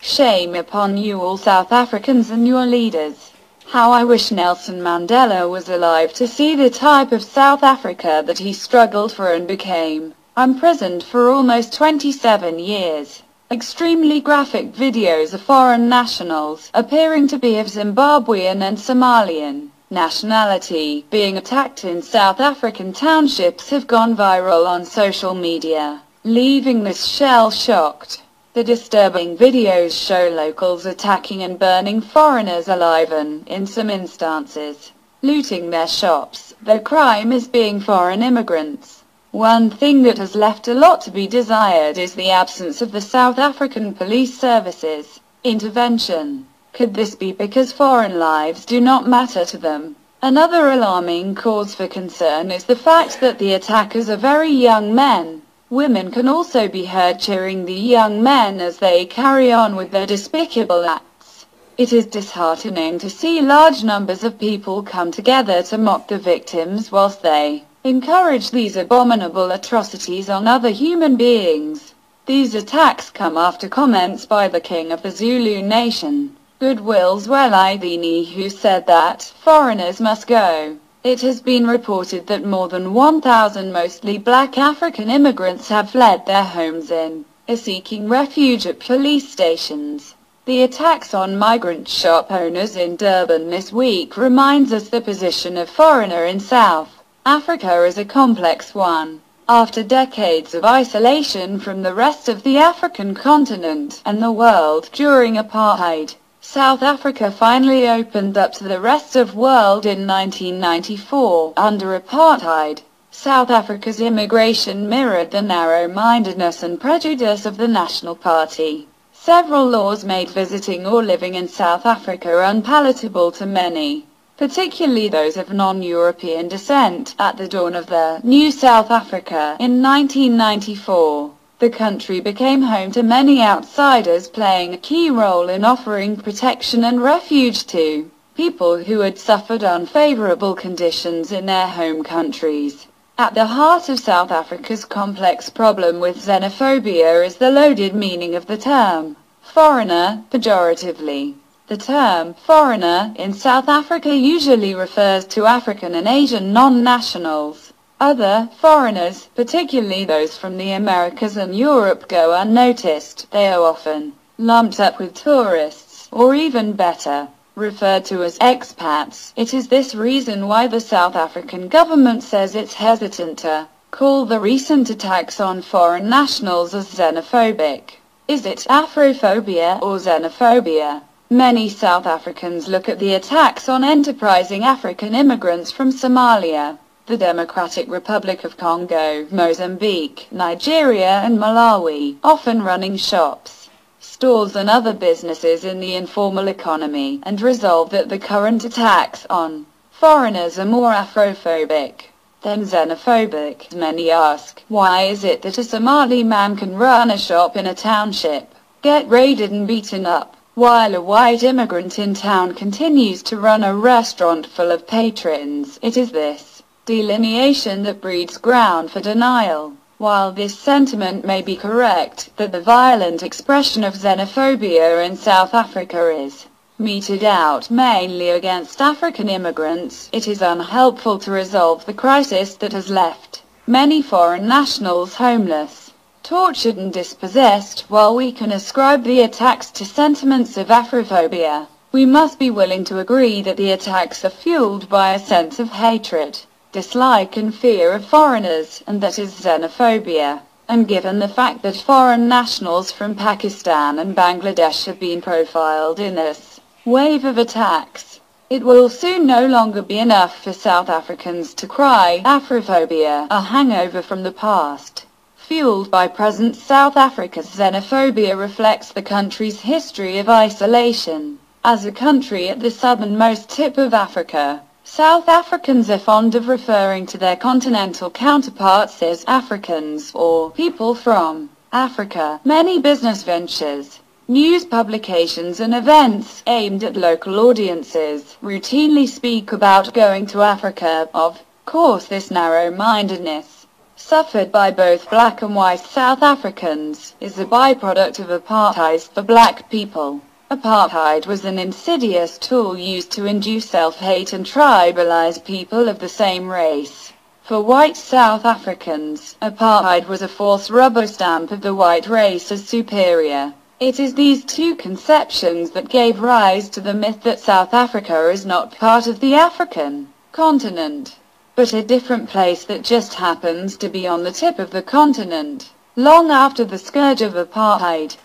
Shame upon you all South Africans and your leaders. How I wish Nelson Mandela was alive to see the type of South Africa that he struggled for and became. Imprisoned for almost 27 years. Extremely graphic videos of foreign nationals, appearing to be of Zimbabwean and Somalian nationality, being attacked in South African townships have gone viral on social media, leaving us shell-shocked. The disturbing videos show locals attacking and burning foreigners alive and, in some instances, looting their shops. The crime is being foreign immigrants. One thing that has left a lot to be desired is the absence of the South African police services intervention. Could this be because foreign lives do not matter to them? Another alarming cause for concern is the fact that the attackers are very young men. Women can also be heard cheering the young men as they carry on with their despicable acts. It is disheartening to see large numbers of people come together to mock the victims whilst they encourage these abominable atrocities on other human beings. These attacks come after comments by the king of the Zulu nation, Goodwill Zwelithini, who said that foreigners must go. It has been reported that more than 1,000 mostly black African immigrants have fled their homes in, seeking refuge at police stations. The attacks on migrant shop owners in Durban this week reminds us the position of foreigner in South Africa is a complex one. After decades of isolation from the rest of the African continent and the world during apartheid, South Africa finally opened up to the rest of the world in 1994. Under apartheid, South Africa's immigration mirrored the narrow-mindedness and prejudice of the National Party. Several laws made visiting or living in South Africa unpalatable to many, particularly those of non-European descent. At the dawn of the new South Africa in 1994, the country became home to many outsiders, playing a key role in offering protection and refuge to people who had suffered unfavorable conditions in their home countries. At the heart of South Africa's complex problem with xenophobia is the loaded meaning of the term foreigner, pejoratively. The term foreigner in South Africa usually refers to African and Asian non-nationals. Other foreigners, particularly those from the Americas and Europe, go unnoticed. They are often lumped up with tourists, or even better, referred to as expats. It is this reason why the South African government says it's hesitant to call the recent attacks on foreign nationals as xenophobic. Is it Afrophobia or xenophobia? Many South Africans look at the attacks on enterprising African immigrants from Somalia, the Democratic Republic of Congo, Mozambique, Nigeria and Malawi, often running shops, stores and other businesses in the informal economy, and resolve that the current attacks on foreigners are more Afrophobic than xenophobic. Many ask, why is it that a Somali man can run a shop in a township, get raided and beaten up, while a white immigrant in town continues to run a restaurant full of patrons? It is this delineation that breeds ground for denial. While this sentiment may be correct, that the violent expression of xenophobia in South Africa is meted out mainly against African immigrants, it is unhelpful to resolve the crisis that has left many foreign nationals homeless, tortured and dispossessed. While we can ascribe the attacks to sentiments of Afrophobia, we must be willing to agree that the attacks are fueled by a sense of hatred, dislike and fear of foreigners, and that is xenophobia. And given the fact that foreign nationals from Pakistan and Bangladesh have been profiled in this wave of attacks, it will soon no longer be enough for South Africans to cry Afrophobia, a hangover from the past. Fueled by present South Africa's xenophobia reflects the country's history of isolation. As a country at the southernmost tip of Africa, South Africans are fond of referring to their continental counterparts as Africans or people from Africa. Many business ventures, news publications and events aimed at local audiences routinely speak about going to Africa. Of course, this narrow-mindedness suffered by both black and white South Africans, is a byproduct of apartheid for black people. Apartheid was an insidious tool used to induce self-hate and tribalize people of the same race. For white South Africans, apartheid was a false rubber stamp of the white race as superior. It is these two conceptions that gave rise to the myth that South Africa is not part of the African continent, but a different place that just happens to be on the tip of the continent. Long after the scourge of apartheid,